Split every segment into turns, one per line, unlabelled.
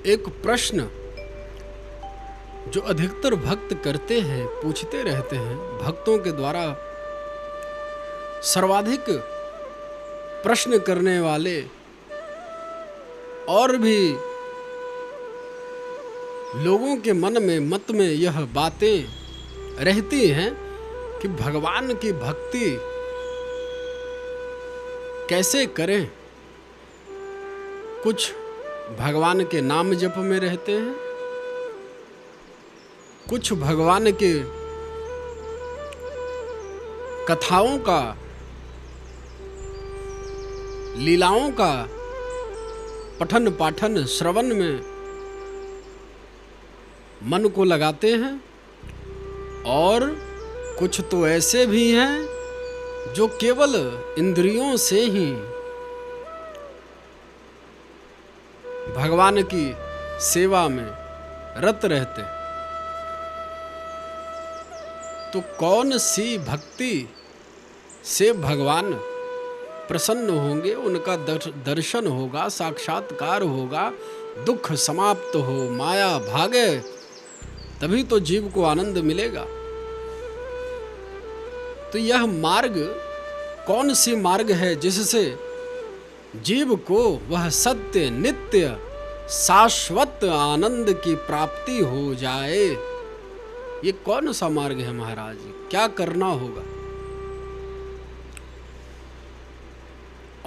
एक प्रश्न जो अधिकतर भक्त करते हैं, पूछते रहते हैं, भक्तों के द्वारा सर्वाधिक प्रश्न करने वाले और भी लोगों के मन में मत में यह बातें रहती हैं कि भगवान की भक्ति कैसे करें। कुछ भगवान के नाम जप में रहते हैं, कुछ भगवान के कथाओं का, लीलाओं का पठन पाठन श्रवण में मन को लगाते हैं, और कुछ तो ऐसे भी हैं जो केवल इंद्रियों से ही भगवान की सेवा में रत रहते। तो कौन सी भक्ति से भगवान प्रसन्न होंगे, उनका दर्शन होगा, साक्षात्कार होगा, दुख समाप्त हो, माया भागे, तभी तो जीव को आनंद मिलेगा। तो यह मार्ग कौन सी मार्ग है जिससे जीव को वह सत्य नित्य शाश्वत आनंद की प्राप्ति हो जाए? ये कौन सा मार्ग है महाराज? क्या करना होगा?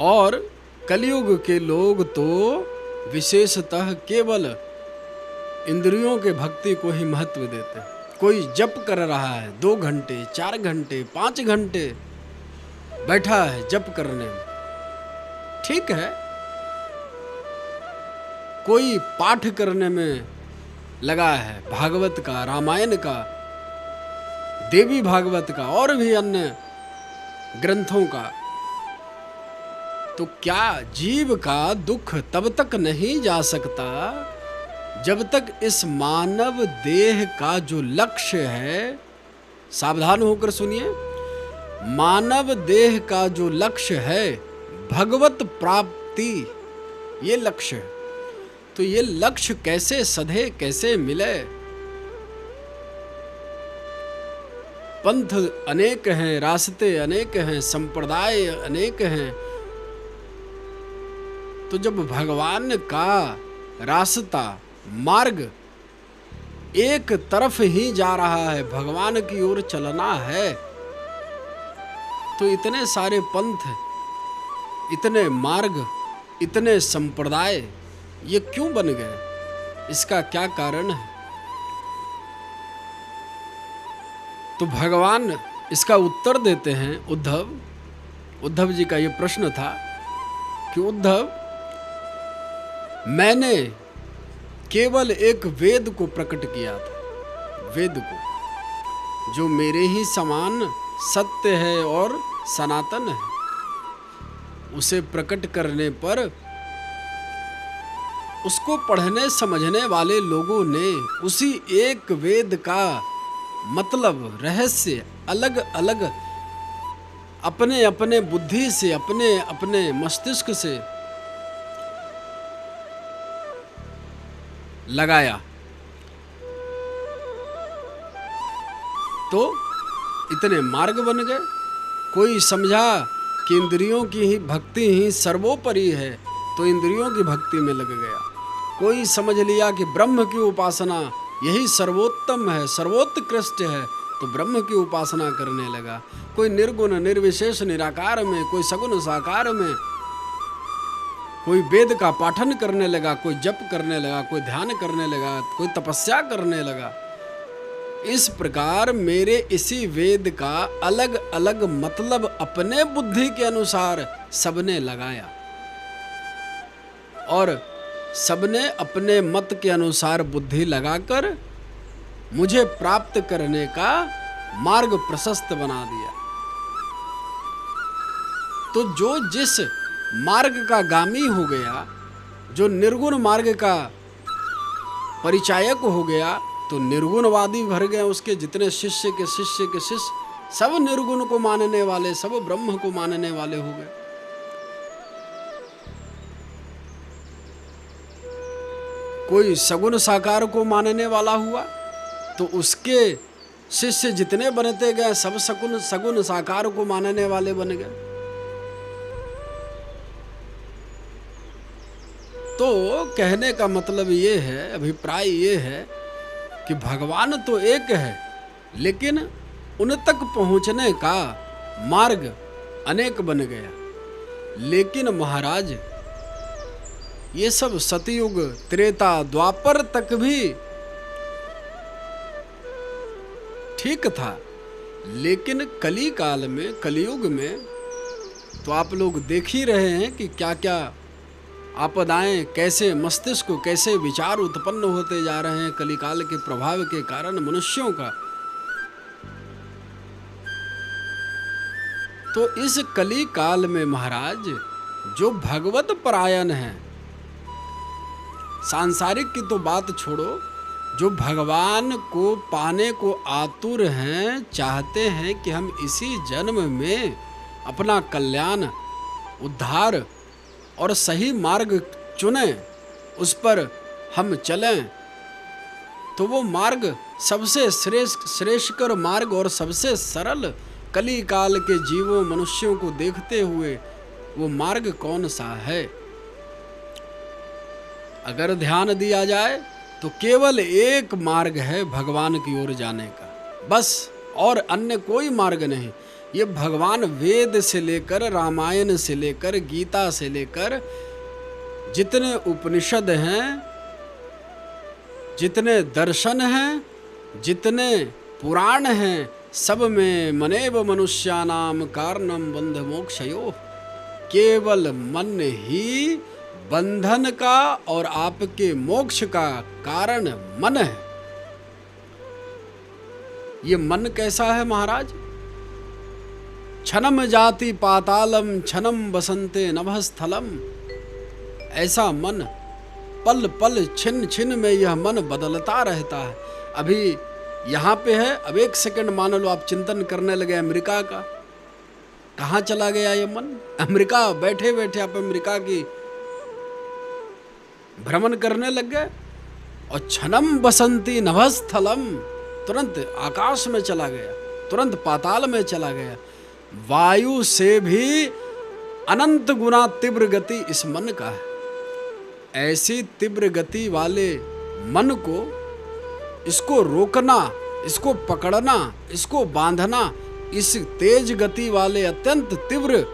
और कलयुग के लोग तो विशेषतः केवल इंद्रियों के भक्ति को ही महत्व देते हैं। कोई जप कर रहा है 2 घंटे 4 घंटे 5 घंटे बैठा है जप करने में, ठीक है। कोई पाठ करने में लगा है, भागवत का, रामायण का, देवी भागवत का और भी अन्य ग्रंथों का। तो क्या जीव का दुख तब तक नहीं जा सकता जब तक इस मानव देह का जो लक्ष्य है, सावधान होकर सुनिए, मानव देह का जो लक्ष्य है भगवत प्राप्ति, ये लक्ष्य है। तो ये लक्ष्य कैसे सधे, कैसे मिले? पंथ अनेक हैं, रास्ते अनेक हैं, संप्रदाय अनेक हैं। तो जब भगवान का रास्ता, मार्ग एक तरफ ही जा रहा है, भगवान की ओर चलना है, तो इतने सारे पंथ, इतने मार्ग, इतने संप्रदाय ये क्यों बन गए? इसका क्या कारण है? तो भगवान इसका उत्तर देते हैं। उद्धव जी का ये प्रश्न था कि उद्धव, मैंने केवल एक वेद को प्रकट किया था, वेद को जो मेरे ही समान सत्य है और सनातन है। उसे प्रकट करने पर उसको पढ़ने समझने वाले लोगों ने उसी एक वेद का मतलब, रहस्य अलग अलग अपने अपने बुद्धि से, अपने अपने मस्तिष्क से लगाया। तो इतने मार्ग बन गए। कोई समझा कि इंद्रियों की ही भक्ति ही सर्वोपरि है, तो इंद्रियों की भक्ति में लग गया। कोई समझ लिया कि ब्रह्म की उपासना यही सर्वोत्तम है, सर्वोत्कृष्ट है, तो ब्रह्म की उपासना करने लगा। कोई निर्गुण निर्विशेष निराकार में, कोई सगुण साकार में, कोई वेद का पाठन करने लगा, कोई जप करने लगा, कोई ध्यान करने लगा, कोई तपस्या करने लगा। इस प्रकार मेरे इसी वेद का अलग अलग मतलब अपने बुद्धि के अनुसार सबने लगाया, और सबने अपने मत के अनुसार बुद्धि लगाकर मुझे प्राप्त करने का मार्ग प्रशस्त बना दिया। तो जो जिस मार्ग का गामी हो गया, जो निर्गुण मार्ग का परिचायक हो गया, तो निर्गुणवादी भर गए। उसके जितने शिष्य के शिष्य सब निर्गुण को मानने वाले, सब ब्रह्म को मानने वाले हो गए। कोई सगुण साकार को मानने वाला हुआ तो उसके शिष्य जितने बनते गए सब सगुण साकार को मानने वाले बन गए। तो कहने का मतलब ये है, अभिप्राय ये है कि भगवान तो एक है, लेकिन उन तक पहुंचने का मार्ग अनेक बन गया। लेकिन महाराज ये सब सतयुग, त्रेता, द्वापर तक भी ठीक था, लेकिन कली काल में, कलियुग में तो आप लोग देख ही रहे हैं कि क्या क्या आपदाएं, कैसे मस्तिष्क को, कैसे विचार उत्पन्न होते जा रहे हैं कलिकाल के प्रभाव के कारण मनुष्यों का। तो इस कली काल में महाराज जो भगवत परायण है, सांसारिक की तो बात छोड़ो, जो भगवान को पाने को आतुर हैं, चाहते हैं कि हम इसी जन्म में अपना कल्याण, उद्धार और सही मार्ग चुनें, उस पर हम चलें, तो वो मार्ग सबसे श्रेष्ठकर मार्ग और सबसे सरल कली काल के जीवों मनुष्यों को देखते हुए वो मार्ग कौन सा है? अगर ध्यान दिया जाए तो केवल एक मार्ग है भगवान की ओर जाने का, बस, और अन्य कोई मार्ग नहीं। ये भगवान वेद से लेकर, रामायण से लेकर, गीता से लेकर जितने उपनिषद हैं, जितने दर्शन हैं, जितने पुराण हैं, सब में मनेव मनुष्यानाम कारणम बंध मोक्षयो, केवल मन ही बंधन का और आपके मोक्ष का कारण मन है। ये मन कैसा है महाराज? क्षणम जाति पातालम क्षणम बसंते नभस्थलम। ऐसा मन पल पल छिन छिन में यह मन बदलता रहता है। अभी यहाँ पे है, अब एक सेकंड मान लो आप चिंतन करने लगे अमेरिका का, कहाँ चला गया ये मन? अमेरिका बैठे बैठे आप अमेरिका की भ्रमण करने लग गए, और क्षणम बसंती नभस्थलम, तुरंत आकाश में चला गया, तुरंत पाताल में चला गया। वायु से भी अनंत गुना तीव्र गति इस मन का है। ऐसी तीव्र गति वाले मन को, इसको रोकना, इसको पकड़ना, इसको बांधना, इस तेज गति वाले अत्यंत तीव्र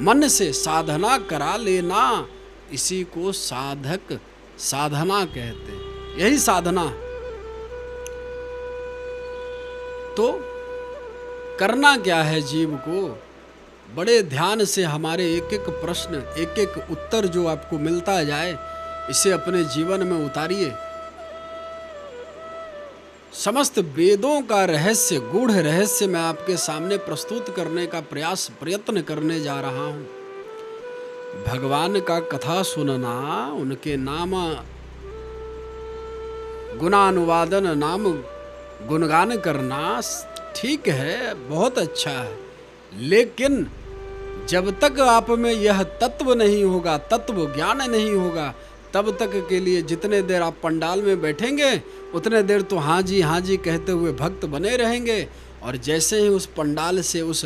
मन से साधना करा लेना, इसी को साधक साधना कहते हैं। यही साधना है। तो करना क्या है जीव को? बड़े ध्यान से हमारे एक एक प्रश्न, एक एक उत्तर जो आपको मिलता जाए, इसे अपने जीवन में उतारिए। समस्त वेदों का रहस्य, गूढ़ रहस्य मैं आपके सामने प्रस्तुत करने का प्रयत्न करने जा रहा हूं। भगवान का कथा सुनना, उनके नाम गुणानुवादन, नाम गुणगान करना ठीक है, बहुत अच्छा है, लेकिन जब तक आप में यह तत्व नहीं होगा, तत्व ज्ञान नहीं होगा, तब तक के लिए जितने देर आप पंडाल में बैठेंगे उतने देर तो हाँ जी कहते हुए भक्त बने रहेंगे, और जैसे ही उस पंडाल से, उस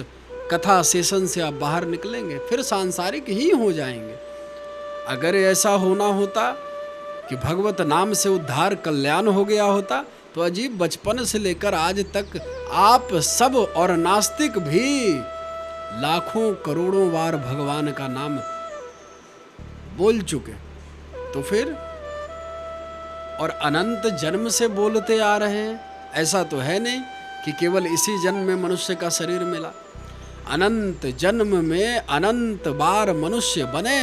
कथा सेशन से आप बाहर निकलेंगे फिर सांसारिक ही हो जाएंगे। अगर ऐसा होना होता कि भगवत नाम से उद्धार कल्याण हो गया होता, तो अजीब बचपन से लेकर आज तक आप सब और नास्तिक भी लाखों करोड़ों बार भगवान का नाम बोल चुके, तो फिर और अनंत जन्म से बोलते आ रहे हैं। ऐसा तो है नहीं कि केवल इसी जन्म में मनुष्य का शरीर मिला, अनंत जन्म में अनंत बार मनुष्य बने,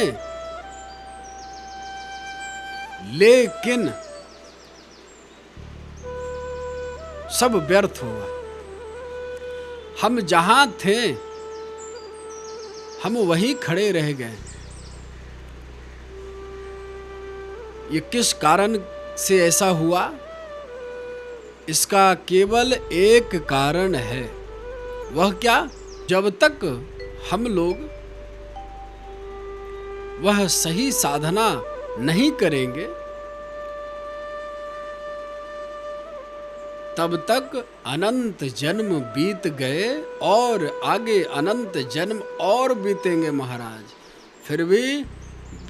लेकिन सब व्यर्थ हुआ। हम जहां थे हम वहीं खड़े रह गए। ये किस कारण से ऐसा हुआ? इसका केवल एक कारण है। वह क्या? जब तक हम लोग वह सही साधना नहीं करेंगे, तब तक अनंत जन्म बीत गए और आगे अनंत जन्म और बीतेंगे महाराज, फिर भी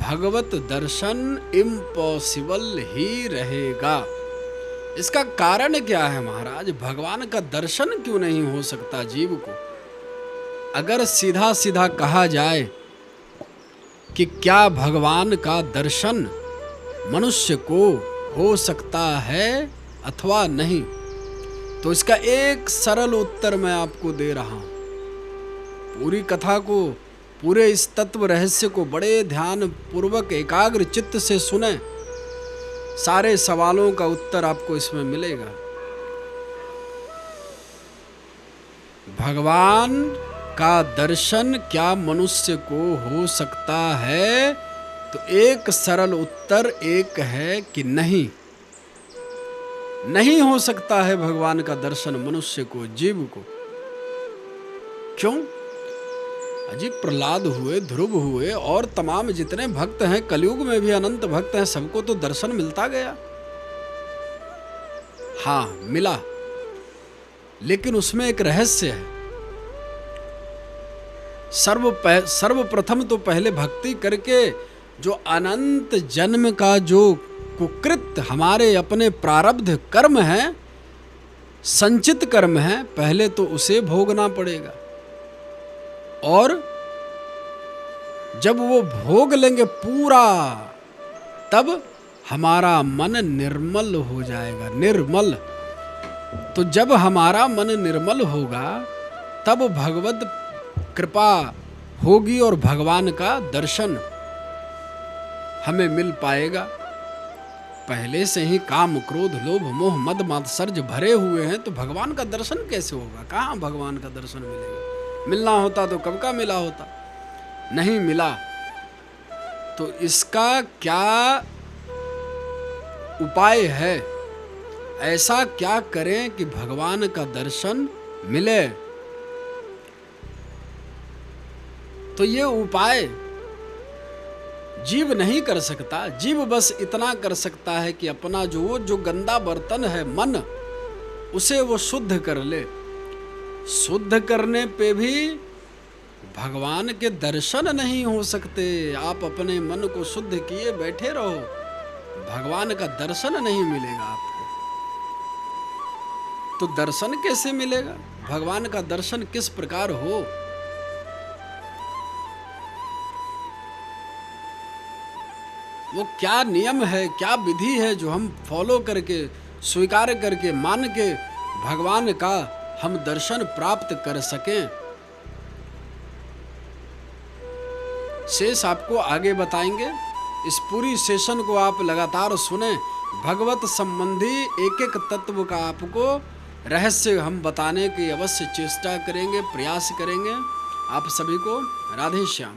भगवत दर्शन इम्पॉसिबल ही रहेगा। इसका कारण क्या है महाराज? भगवान का दर्शन क्यों नहीं हो सकता जीव को? अगर सीधा सीधा कहा जाए कि क्या भगवान का दर्शन मनुष्य को हो सकता है अथवा नहीं, तो इसका एक सरल उत्तर मैं आपको दे रहा हूं। पूरी कथा को, पूरे इस तत्व रहस्य को बड़े ध्यान पूर्वक एकाग्र चित्त से सुने, सारे सवालों का उत्तर आपको इसमें मिलेगा। भगवान का दर्शन क्या मनुष्य को हो सकता है? तो एक सरल उत्तर एक है कि नहीं, नहीं हो सकता है भगवान का दर्शन मनुष्य को, जीव को। क्यों? अजीब प्रहलाद हुए, ध्रुव हुए और तमाम जितने भक्त हैं, कलयुग में भी अनंत भक्त हैं, सबको तो दर्शन मिलता गया। हाँ मिला, लेकिन उसमें एक रहस्य है। सर्वप्रथम तो पहले भक्ति करके जो अनंत जन्म का जो कुकृत हमारे अपने प्रारब्ध कर्म है, संचित कर्म है, पहले तो उसे भोगना पड़ेगा। और जब वो भोग लेंगे पूरा, तब हमारा मन निर्मल हो जाएगा, निर्मल। तो जब हमारा मन निर्मल होगा, तब भगवत कृपा होगी और भगवान का दर्शन हमें मिल पाएगा। पहले से ही काम, क्रोध, लोभ, मोह, मद, मात्सर्य भरे हुए हैं, तो भगवान का दर्शन कैसे होगा? कहाँ भगवान का दर्शन मिलेगा? मिलना होता तो कब का मिला होता, नहीं मिला। तो इसका क्या उपाय है? ऐसा क्या करें कि भगवान का दर्शन मिले? तो ये उपाय जीव नहीं कर सकता। जीव बस इतना कर सकता है कि अपना जो गंदा बर्तन है मन, उसे वो शुद्ध कर ले। शुद्ध करने पे भी भगवान के दर्शन नहीं हो सकते। आप अपने मन को शुद्ध किए बैठे रहो, भगवान का दर्शन नहीं मिलेगा आपको। तो दर्शन कैसे मिलेगा? भगवान का दर्शन किस प्रकार हो? वो क्या नियम है, क्या विधि है जो हम फॉलो करके, स्वीकार करके, मान के भगवान का हम दर्शन प्राप्त कर सकें? शेष आपको आगे बताएंगे। इस पूरी सेशन को आप लगातार सुने। भगवत संबंधी एक एक तत्व का आपको रहस्य हम बताने की अवश्य चेष्टा करेंगे, प्रयास करेंगे। आप सभी को राधे श्याम।